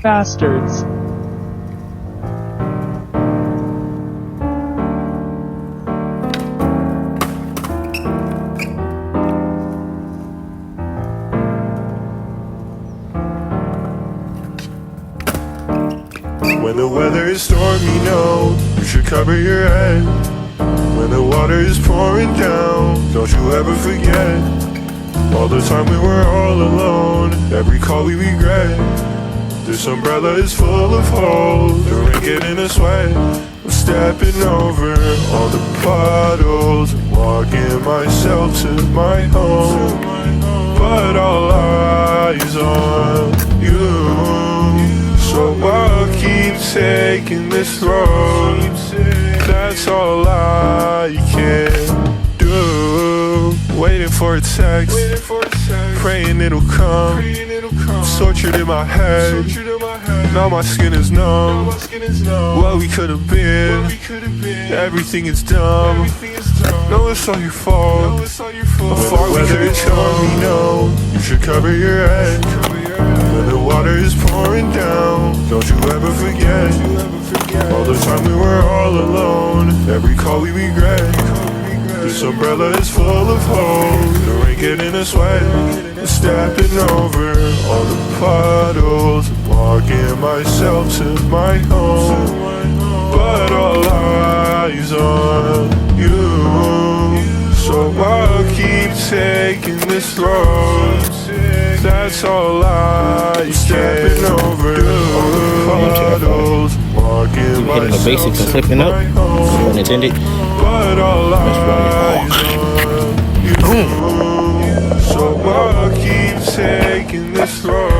Bastards. When the weather is stormy, no, you should cover your head. When the water is pouring down, don't you ever forget all the time we were all alone, every call we regret. This umbrella is full of holes, the rain getting us wet. I'm stepping over all the puddles, walking myself to my home. But all eyes on you, so I'll keep taking this road. That's all I can do. Waiting for a text, praying it'll come. Tortured in my head, now my skin is numb. What we could have been, everything is dumb. No, it's all your fault. Before the weather is stormy, no, you should cover your head. When the water is pouring down, don't you ever forget all the time we were all alone, every call we regret. This umbrella is full of holes, the rain getting us wet. I'm stepping over all the puddles, walking myself to my home. But all eyes on you, so I'll keep taking this road. That's all I stepping over all the puddles, walking Hitting the basics and slipping up, unintended. but all eyes on you, so I'll keep taking this road.